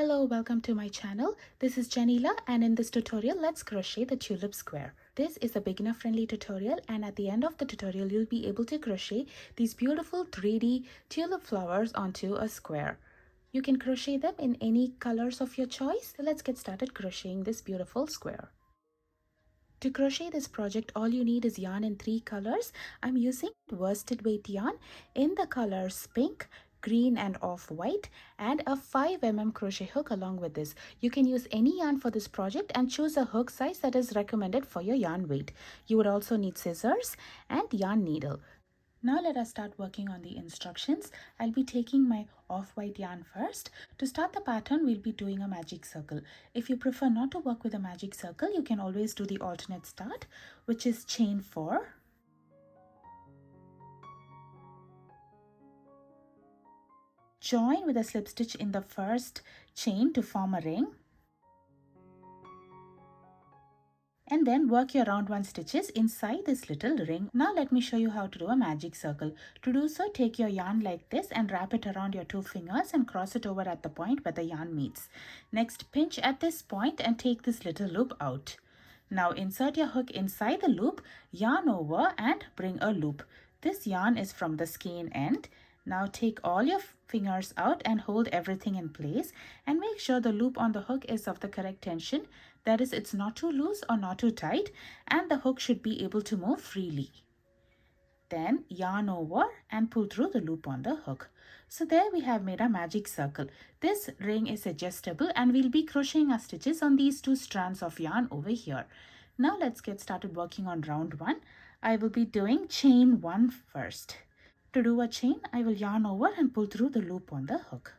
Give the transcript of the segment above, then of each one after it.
Hello, welcome to my channel. This is Janila, and in this tutorial, let's crochet the tulip square. This is a beginner friendly tutorial, and at the end of the tutorial, you'll be able to crochet these beautiful 3D tulip flowers onto a square. You can crochet them in any colors of your choice. So let's get started crocheting this beautiful square. To crochet this project, all you need is yarn in 3 colors. I'm using worsted weight yarn in the colors pink, green and off-white, and a 5mm crochet hook along with this. You can use any yarn for this project and choose a hook size that is recommended for your yarn weight. You would also need scissors and yarn needle. Now let us start working on the instructions. I'll be taking my off-white yarn first. To start the pattern, we'll be doing a magic circle. If you prefer not to work with a magic circle, you can always do the alternate start, which is chain 4. Join with a slip stitch in the first chain to form a ring. And then work your round 1 stitches inside this little ring. Now let me show you how to do a magic circle. To do so, take your yarn like this and wrap it around your 2 fingers and cross it over at the point where the yarn meets. Next, pinch at this point and take this little loop out. Now insert your hook inside the loop, yarn over and bring a loop. This yarn is from the skein end. Now take all your fingers out and hold everything in place and make sure the loop on the hook is of the correct tension. That is, it's not too loose or not too tight, and the hook should be able to move freely. Then yarn over and pull through the loop on the hook. So there we have made a magic circle. This ring is adjustable and we'll be crocheting our stitches on these 2 strands of yarn over here. Now let's get started working on round 1. I will be doing chain 1 first. To do a chain, I will yarn over and pull through the loop on the hook.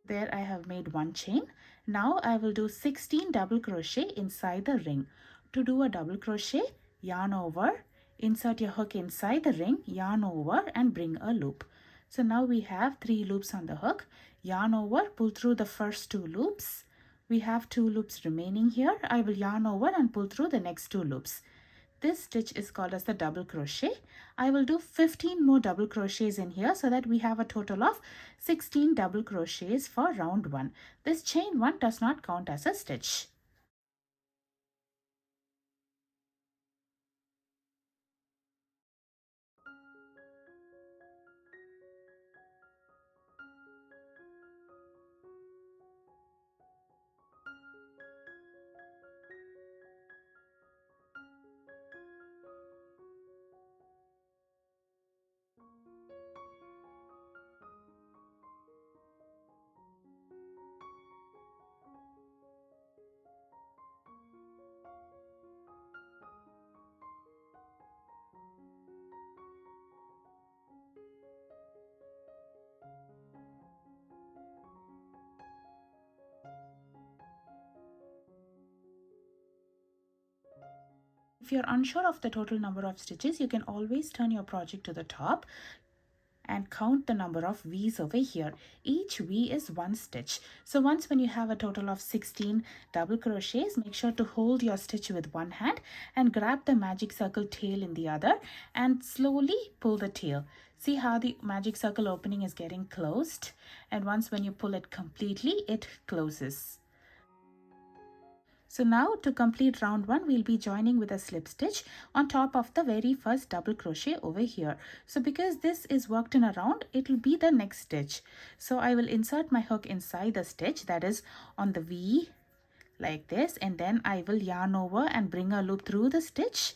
There I have made 1 chain. Now I will do 16 double crochet inside the ring. To do a double crochet, yarn over, insert your hook inside the ring, yarn over and bring a loop. So now we have 3 loops on the hook. Yarn over, pull through the first 2 loops. We have 2 loops remaining here. I will yarn over and pull through the next 2 loops. This stitch is called as the double crochet. I will do 15 more double crochets in here so that we have a total of 16 double crochets for round 1. This chain 1 does not count as a stitch. If you're unsure of the total number of stitches, you can always turn your project to the top and count the number of V's over here. Each V is 1 stitch. So once when you have a total of 16 double crochets, make sure to hold your stitch with one hand and grab the magic circle tail in the other and slowly pull the tail. See how the magic circle opening is getting closed, and once when you pull it completely, it closes. So now to complete round 1, we'll be joining with a slip stitch on top of the very first double crochet over here. So because this is worked in a round, it will be the next stitch. So I will insert my hook inside the stitch, that is on the V like this, and then I will yarn over and bring a loop through the stitch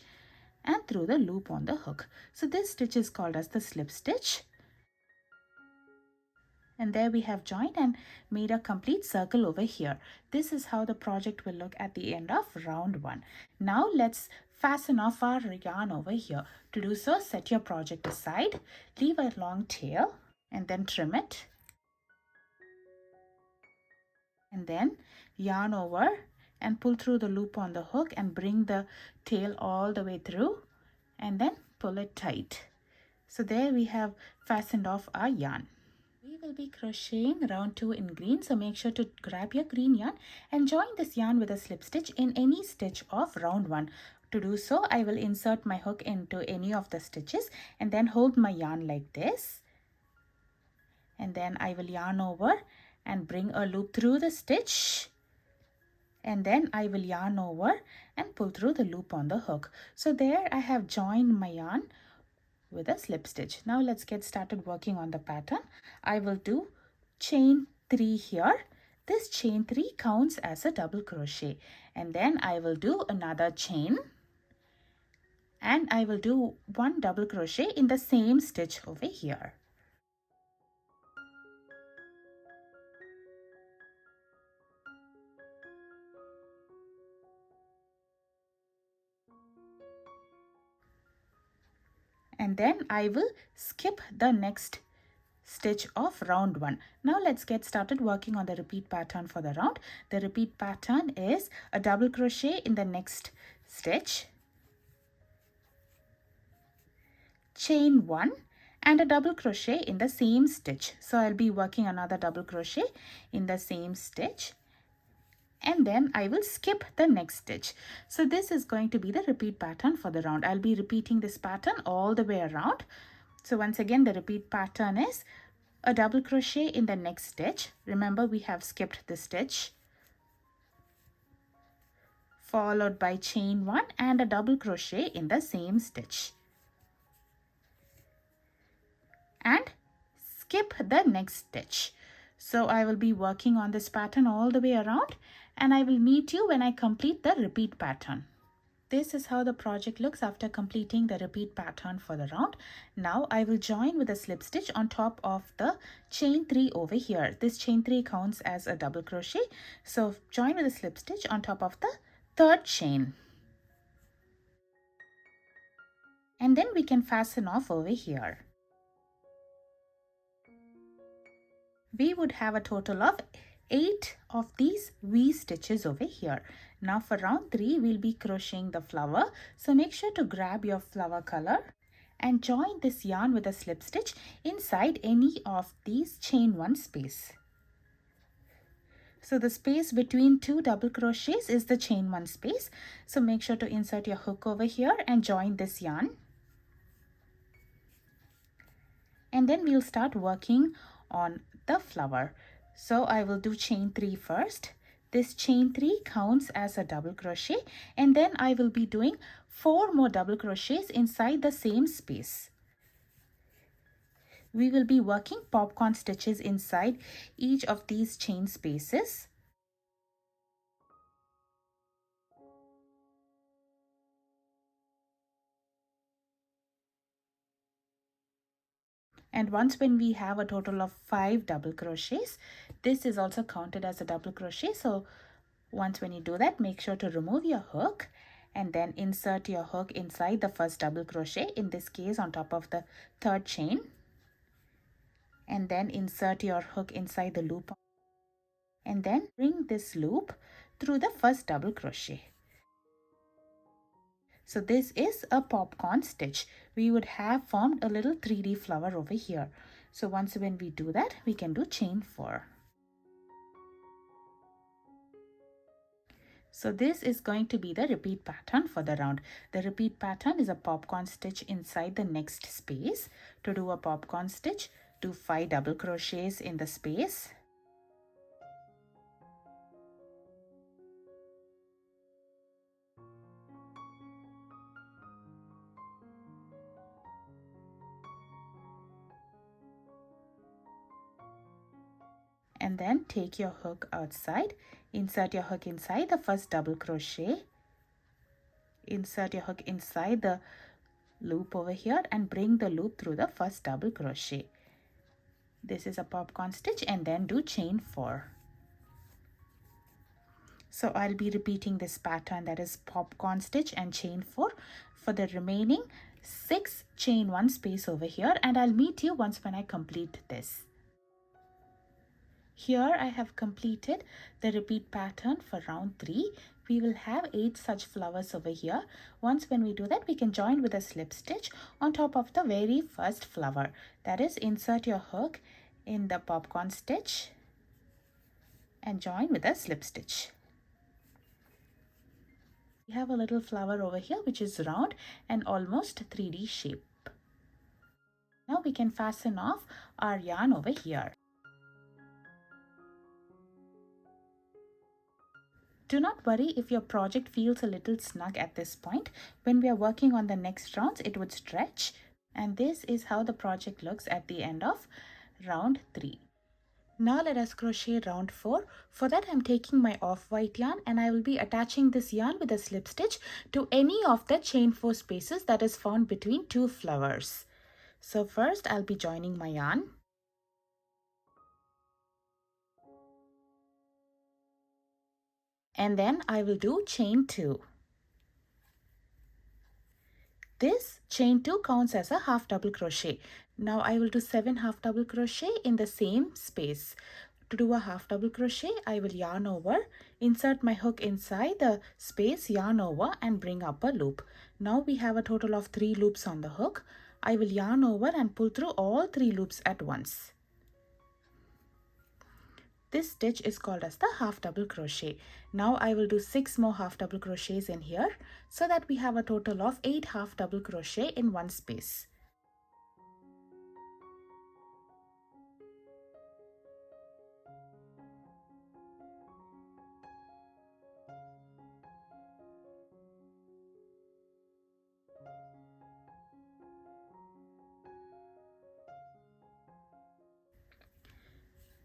and through the loop on the hook. So this stitch is called as the slip stitch. And there we have joined and made a complete circle over here. This is how the project will look at the end of round 1. Now let's fasten off our yarn over here. To do so, set your project aside, leave a long tail and then trim it. And then yarn over and pull through the loop on the hook and bring the tail all the way through and then pull it tight. So there we have fastened off our yarn. We will be crocheting round 2 in green, so make sure to grab your green yarn and join this yarn with a slip stitch in any stitch of round 1. To do so, I will insert my hook into any of the stitches and then hold my yarn like this and then I will yarn over and bring a loop through the stitch, and then I will yarn over and pull through the loop on the hook. So there I have joined my yarn with a slip stitch. Now let's get started working on the pattern. I will do chain 3 here. This chain 3 counts as a double crochet, and then I will do another chain, and I will do 1 double crochet in the same stitch over here. And then I will skip the next stitch of round 1. Now let's get started working on the repeat pattern for the round. The repeat pattern is a double crochet in the next stitch, chain 1, and a double crochet in the same stitch. So I'll be working another double crochet in the same stitch, and then I will skip the next stitch. So this is going to be the repeat pattern for the round. I'll be repeating this pattern all the way around. So once again, the repeat pattern is a double crochet in the next stitch. Remember, we have skipped the stitch, followed by chain 1 and a double crochet in the same stitch, and skip the next stitch. So I will be working on this pattern all the way around, and I will meet you when I complete the repeat pattern. This is how the project looks after completing the repeat pattern for the round. Now I will join with a slip stitch on top of the chain 3 over here. This chain 3 counts as a double crochet. So join with a slip stitch on top of the third chain. And then we can fasten off over here. We would have a total of 8 of these V stitches over here. Now for round 3, we'll be crocheting the flower. So make sure to grab your flower color and join this yarn with a slip stitch inside any of these chain 1 space. So the space between 2 double crochets is the chain 1 space. So make sure to insert your hook over here and join this yarn. And then we'll start working on the flower. So I will do chain 3 first. This chain 3 counts as a double crochet, and then I will be doing 4 more double crochets inside the same space. We will be working popcorn stitches inside each of these chain spaces. And once when we have a total of 5 double crochets, this is also counted as a double crochet. So once when you do that, make sure to remove your hook and then insert your hook inside the first double crochet, in this case on top of the third chain, and then insert your hook inside the loop, and then bring this loop through the first double crochet. So this is a popcorn stitch. We would have formed a little 3D flower over here. So once when we do that, we can do chain 4. So this is going to be the repeat pattern for the round. The repeat pattern is a popcorn stitch inside the next space. To do a popcorn stitch, do 5 double crochets in the space. And then take your hook outside, insert your hook inside the first double crochet, insert your hook inside the loop over here and bring the loop through the first double crochet. This is a popcorn stitch, and then do chain 4. So I'll be repeating this pattern, that is popcorn stitch and chain 4, for the remaining 6 chain 1 space over here, and I'll meet you once when I complete this. Here I have completed the repeat pattern for round 3. We will have 8 such flowers over here. Once when we do that, we can join with a slip stitch on top of the very first flower. That is, insert your hook in the popcorn stitch and join with a slip stitch. We have a little flower over here which is round and almost 3D shape. Now we can fasten off our yarn over here. Do not worry if your project feels a little snug at this point. When we are working on the next rounds, it would stretch. And this is how the project looks at the end of round 3. Now let us crochet round 4. For that I'm taking my off-white yarn and I will be attaching this yarn with a slip stitch to any of the chain 4 spaces that is found between 2 flowers. So first I'll be joining my yarn. And then I will do chain 2. This chain 2 counts as a half double crochet. Now I will do 7 half double crochet in the same space. To do a half double crochet, I will yarn over, insert my hook inside the space, yarn over and bring up a loop. Now we have a total of 3 loops on the hook. I will yarn over and pull through all 3 loops at once. This stitch is called as the half double crochet. Now I will do 6 more half double crochets in here so that we have a total of 8 half double crochet in one space.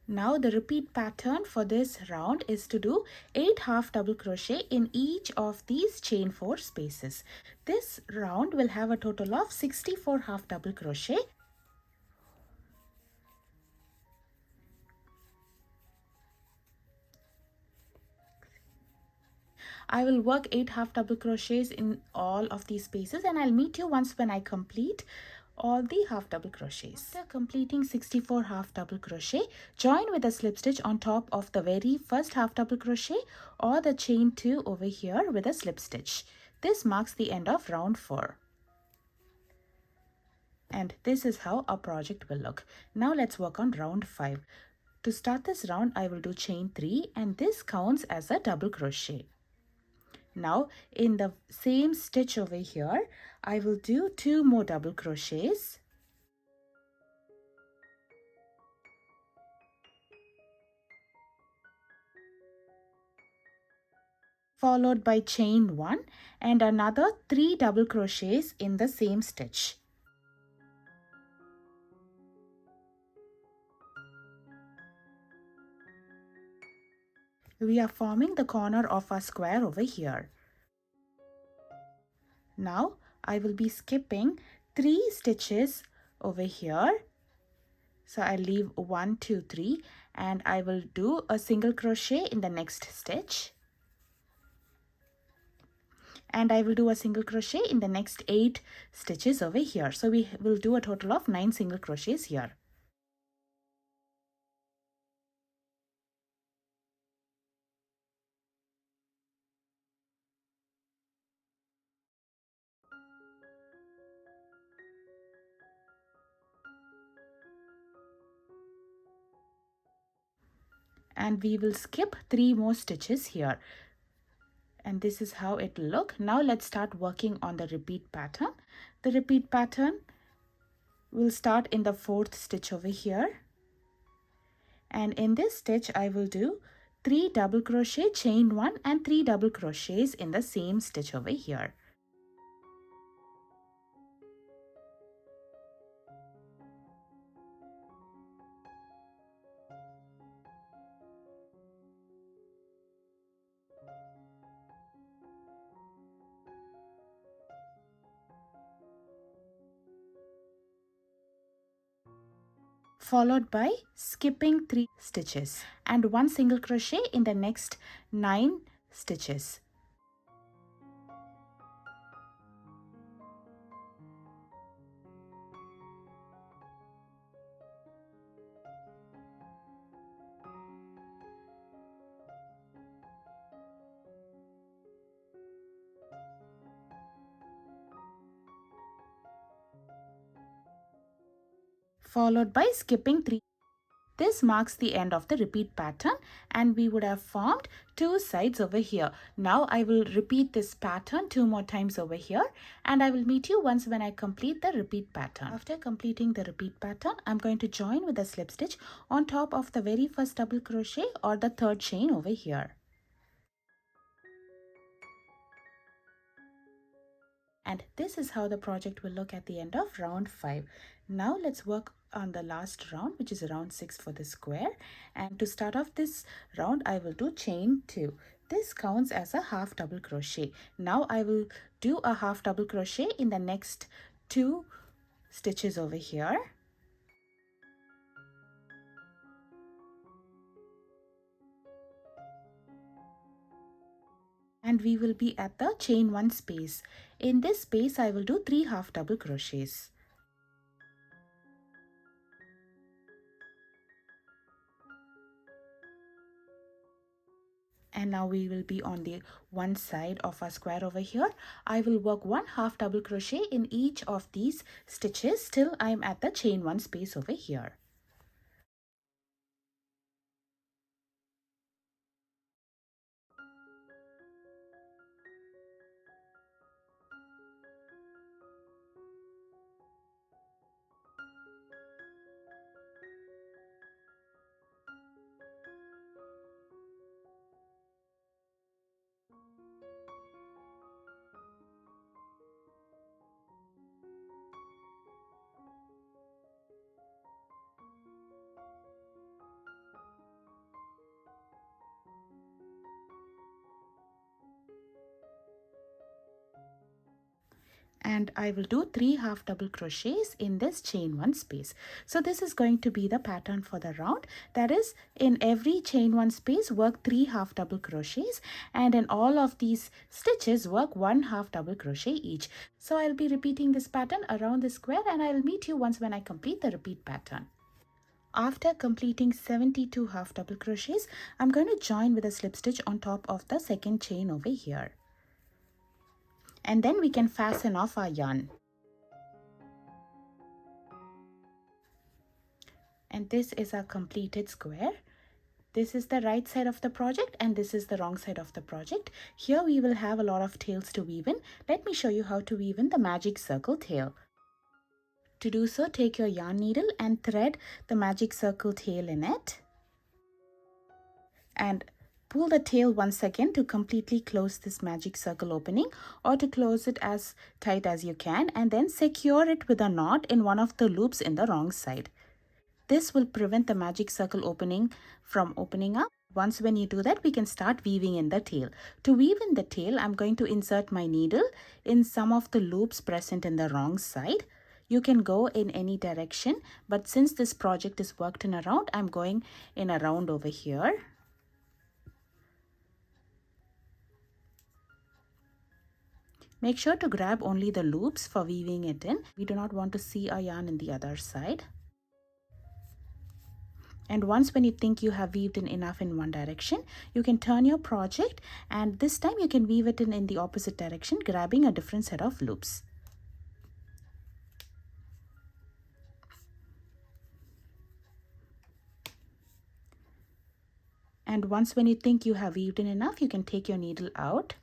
Now the repeat pattern for this round is to do 8 half double crochet in each of these chain 4 spaces. This round will have a total of 64 half double crochet. I will work 8 half double crochets in all of these spaces and I'll meet you once when I complete all the half double crochets. After completing 64 half double crochet, join with a slip stitch on top of the very first half double crochet or the chain 2 over here with a slip stitch. This marks the end of round 4. And this is how our project will look. Now let's work on round 5. To start this round, I will do chain 3 and this counts as a double crochet. Now in the same stitch over here, I will do 2 more double crochets. Followed by chain 1 and another 3 double crochets in the same stitch. We are forming the corner of our square over here. Now I will be skipping 3 stitches over here. So I leave 1, 2, 3 and I will do a single crochet in the next stitch. And I will do a single crochet in the next 8 stitches over here. So we will do a total of 9 single crochets here. And we will skip 3 more stitches here. And this is how it will look. Now let's start working on the repeat pattern. The repeat pattern will start in the 4th stitch over here. And in this stitch I will do 3 double crochet, chain 1 and 3 double crochets in the same stitch over here. Followed by skipping 3 stitches and 1 single crochet in the next 9 stitches. Followed by skipping 3. This marks the end of the repeat pattern and we would have formed two sides over here. Now I will repeat this pattern 2 more times over here and I will meet you once when I complete the repeat pattern. After completing the repeat pattern, I'm going to join with a slip stitch on top of the very first double crochet or the third chain over here. And this is how the project will look at the end of round 5. Now let's work on the last round, which is round 6 for the square. And to start off this round, I will do chain 2. This counts as a half double crochet. Now I will do a half double crochet in the next 2 stitches over here. And we will be at the chain 1 space. In this space, I will do 3 half double crochets. And now we will be on the one side of our square over here. I will work 1 half double crochet in each of these stitches till I am at the chain 1 space over here. And I will do 3 half double crochets in this chain 1 space. So this is going to be the pattern for the round. That is, in every chain 1 space work 3 half double crochets, and in all of these stitches work 1 half double crochet each. So I'll be repeating this pattern around the square and I'll meet you once when I complete the repeat pattern. After completing 72 half double crochets, I'm going to join with a slip stitch on top of the second chain over here. And then we can fasten off our yarn. And this is our completed square. This is the right side of the project and this is the wrong side of the project. Here we will have a lot of tails to weave in. Let me show you how to weave in the magic circle tail. To do so, take your yarn needle and thread the magic circle tail in it. And pull the tail once again to completely close this magic circle opening, or to close it as tight as you can, and then secure it with a knot in one of the loops in the wrong side. This will prevent the magic circle opening from opening up. Once when you do that, we can start weaving in the tail. To weave in the tail, I'm going to insert my needle in some of the loops present in the wrong side. You can go in any direction, but since this project is worked in a round, I'm going in a round over here. Make sure to grab only the loops for weaving it in. We do not want to see our yarn in the other side. And once when you think you have weaved in enough in one direction, you can turn your project, and this time you can weave it in the opposite direction, grabbing a different set of loops. And once when you think you have weaved in enough, you can take your needle out.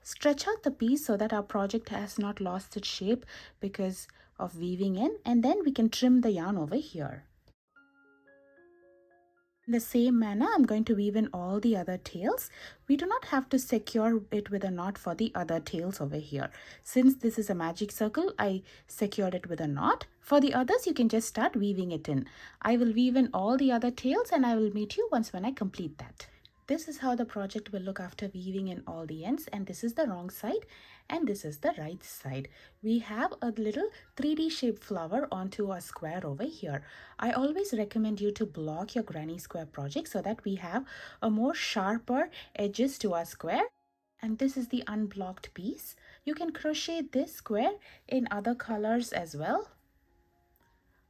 Stretch out the piece so that our project has not lost its shape because of weaving in, and then we can trim the yarn over here. In the same manner, I'm going to weave in all the other tails. We do not have to secure it with a knot for the other tails over here. Since this is a magic circle, I secured it with a knot. For the others, you can just start weaving it in. I will weave in all the other tails and I will meet you once when I complete that. This is how the project will look after weaving in all the ends, and this is the wrong side and this is the right side. We have a little 3D shaped flower onto a square over here. I always recommend you to block your granny square project so that we have a more sharper edges to our square. And this is the unblocked piece. You can crochet this square in other colors as well.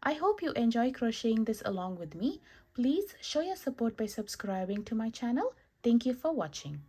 I hope you enjoy crocheting this along with me. Please show your support by subscribing to my channel. Thank you for watching.